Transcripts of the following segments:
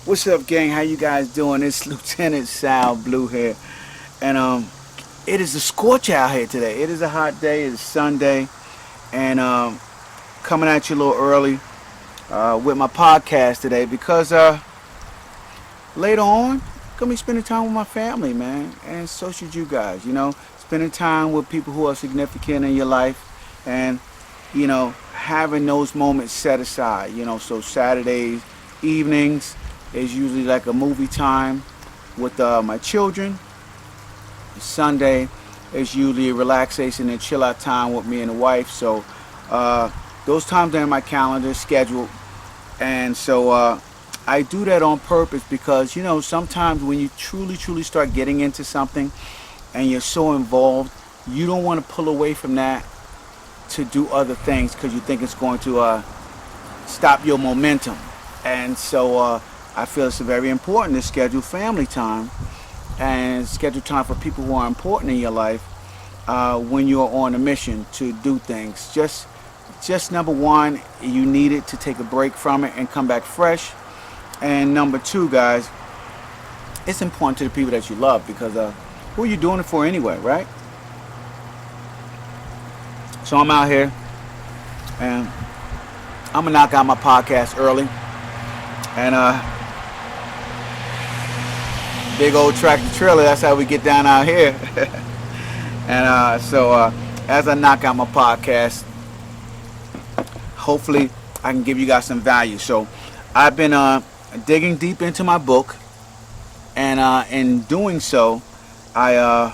What's up, gang? How you guys doing? It's Lieutenant Sal Blue here, and it is a scorch out here today. It is a hot day. It's Sunday, and coming at you a little early with my podcast today because later on, gonna be spending time with my family, man, and so should you guys. Spending time with people who are significant in your life, and having those moments set aside. So Saturdays evenings is usually like a movie time with my children. Sunday is usually a relaxation and chill out time with me and the wife. So those times are in my calendar scheduled, and so I do that on purpose because sometimes when you truly start getting into something and you're so involved, you don't want to pull away from that to do other things because you think it's going to stop your momentum. And so I feel it's very important to schedule family time and schedule time for people who are important in your life when you're on a mission to do things. Just number one, you need it to take a break from it and come back fresh. And number two, guys, it's important to the people that you love because who are you doing it for anyway, right? So I'm out here and I'm gonna knock out my podcast early, and big old tractor trailer. That's how we get down out here. And so as I knock out my podcast, hopefully I can give you guys some value. So I've been digging deep into my book, and in doing so, I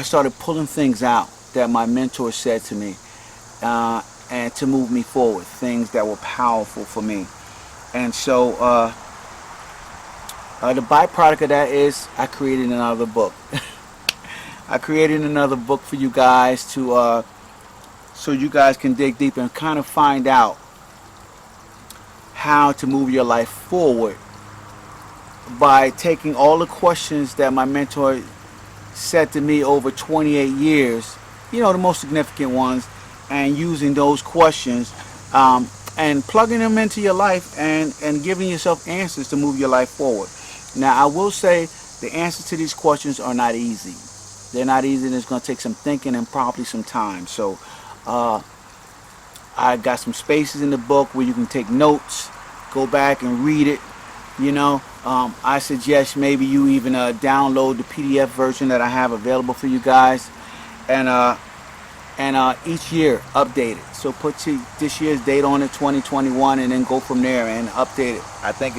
started pulling things out that my mentor said to me, and to move me forward, things that were powerful for me. And so the byproduct of that is I created another book. I created another book for you guys to so you guys can dig deep and kind of find out how to move your life forward by taking all the questions that my mentor said to me over 28 years, the most significant ones, and using those questions and plugging them into your life and giving yourself answers to move your life forward. Now, I will say the answers to these questions are not easy. They're not easy, and it's going to take some thinking and probably some time. So I got some spaces in the book where you can take notes, go back and read it. I suggest maybe you even download the PDF version that I have available for you guys, and each year update it. So put this year's date on it, 2021, and then go from there and update it. I think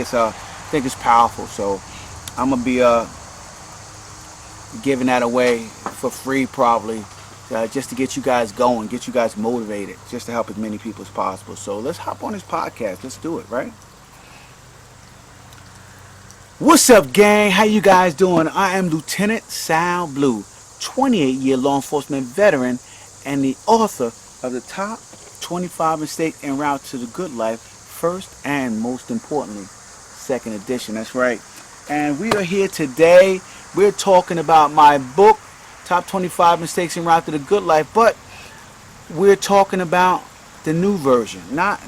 it's powerful. So I'm gonna be giving that away for free probably, just to get you guys going, get you guys motivated, just to help as many people as possible. So let's hop on this podcast. Let's do it, right? What's up, gang? How you guys doing? I am Lieutenant Sal Blue, 28-year law enforcement veteran and the author of the top 25 mistakes en route to the good life, first and most importantly, second edition. That's right. And we are here today. We're talking about my book, Top 25 Mistakes en Route to the Good Life, but we're talking about the new version. Not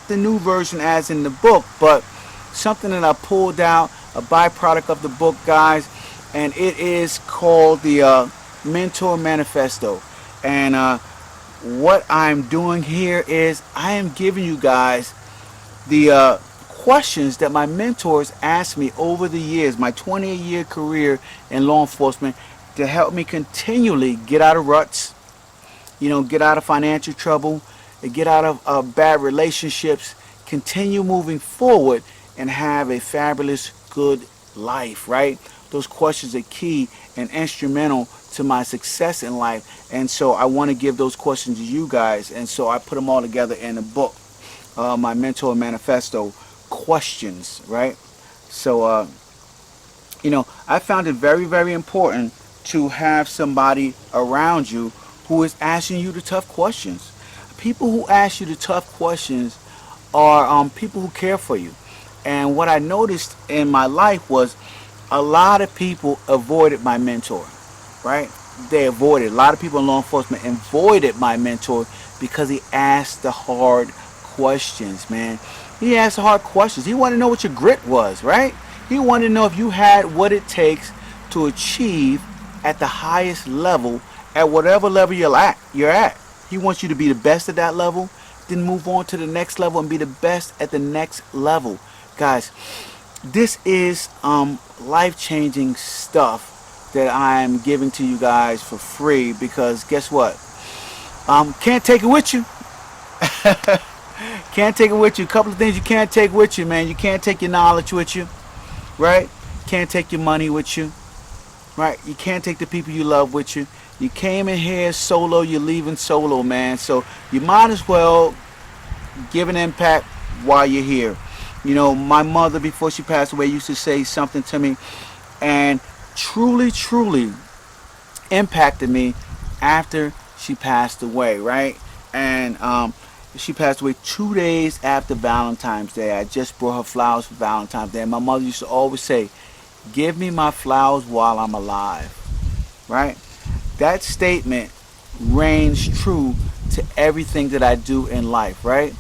the new version as in the book, but something that I pulled out, a byproduct of the book, guys, and it is called the Mentor Manifesto. And what I'm doing here is I am giving you guys the questions that my mentors asked me over the years, my 28-year career in law enforcement, to help me continually get out of ruts, get out of financial trouble, get out of bad relationships, continue moving forward, and have a fabulous, good life, right? Those questions are key and instrumental to my success in life. And so I want to give those questions to you guys. And so I put them all together in a book, my Mentor Manifesto questions, right? So, I found it very, very important to have somebody around you who is asking you the tough questions. People who ask you the tough questions are people who care for you. And what I noticed in my life was a lot of people avoided my mentor, right? They avoided. A lot of people in law enforcement avoided my mentor because he asked the hard questions, man. He asked hard questions. He wanted to know what your grit was, right? He wanted to know if you had what it takes to achieve at the highest level, at whatever level You're at. He wants you to be the best at that level, then move on to the next level and be the best at the next level. Guys, this is life-changing stuff that I'm giving to you guys for free, because guess what? Can't take it with you. Can't take it with you. A couple of things you can't take with you, man. You can't take your knowledge with you, right? Can't take your money with you, right? You can't take the people you love with you. You came in here solo, you're leaving solo, man. So you might as well give an impact while you're here. You know, my mother, before she passed away, used to say something to me, and truly, truly impacted me after she passed away, right? And she passed away 2 days after Valentine's Day. I just brought her flowers for Valentine's Day. And my mother used to always say, give me my flowers while I'm alive, right? That statement reigns true to everything that I do in life, right?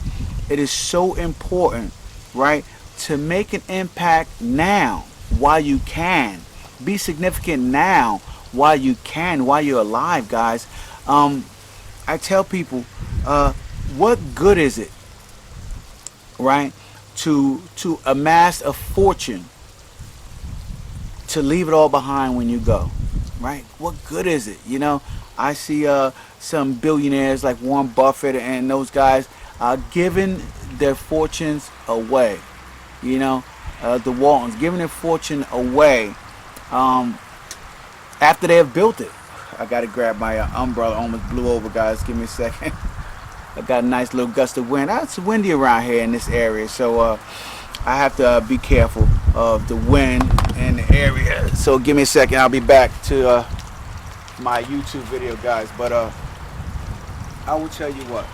It is so important, right, to make an impact now while you can. Be significant now while you can, while you're alive, guys. I tell people, what good is it, right, to amass a fortune, to leave it all behind when you go, right? What good is it? You know, I see some billionaires like Warren Buffett and those guys giving their fortunes away. You know, the Waltons giving their fortune away after they have built it. I gotta grab my umbrella. Almost blew over, guys. Give me a second. I got a nice little gust of wind. It's windy around here in this area, so I have to be careful of the wind in the area. So give me a second. I'll be back to my YouTube video, guys. But I will tell you what.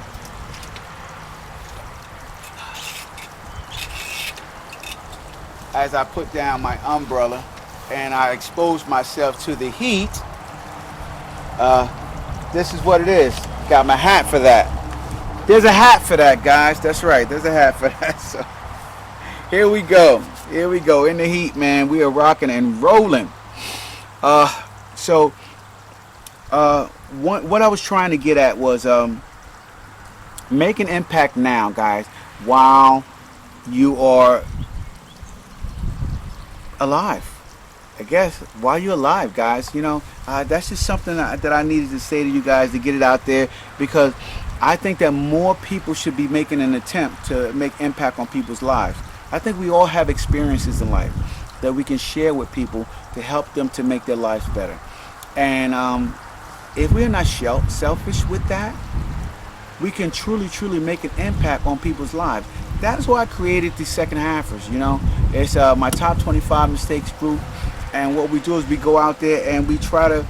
As I put down my umbrella and I expose myself to the heat, this is what it is. Got my hat for that. There's a hat for that, guys. That's right. There's a hat for that. So here we go. Here we go. In the heat, man. We are rocking and rolling. So what I was trying to get at was make an impact now, guys, while you are alive. I guess while you're alive, guys. You know, that's just something that I needed to say to you guys, to get it out there, because I think that more people should be making an attempt to make impact on people's lives. I think we all have experiences in life that we can share with people to help them to make their lives better. And if we're not selfish with that, we can truly, truly make an impact on people's lives. That is why I created the second halfers. You know, it's my top 25 mistakes group, and what we do is we go out there and we try to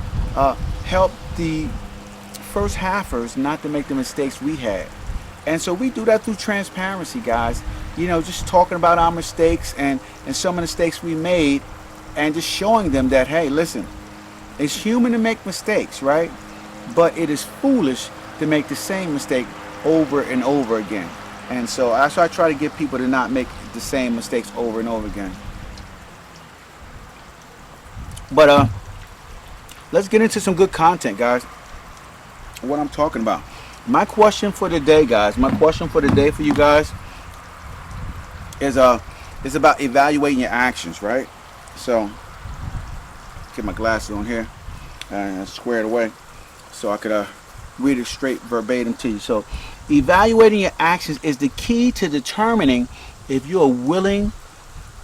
help the first halfers not to make the mistakes we had. And so we do that through transparency, guys. You know, just talking about our mistakes and some of the mistakes we made, and just showing them that, hey, listen, it's human to make mistakes, right? But it is foolish to make the same mistake over and over again. And so I try to get people to not make the same mistakes over and over again. But let's get into some good content, guys. What I'm talking about. My question for the day, guys. My question for the day for you guys is about evaluating your actions, right? So get my glasses on here and square it away so I could read it straight verbatim to you. So evaluating your actions is the key to determining if you are willing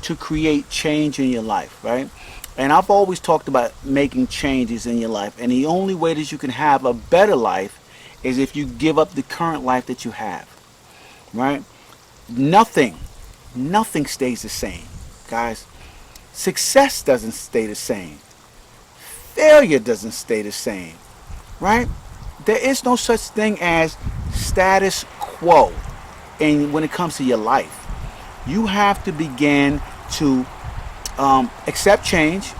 to create change in your life, right? And I've always talked about making changes in your life, and the only way that you can have a better life is if you give up the current life that you have, right? Nothing stays the same, guys. Success doesn't stay the same. Failure doesn't stay the same, right? There is no such thing as status quo when it comes to your life. You have to begin to accept change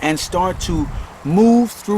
and start to move through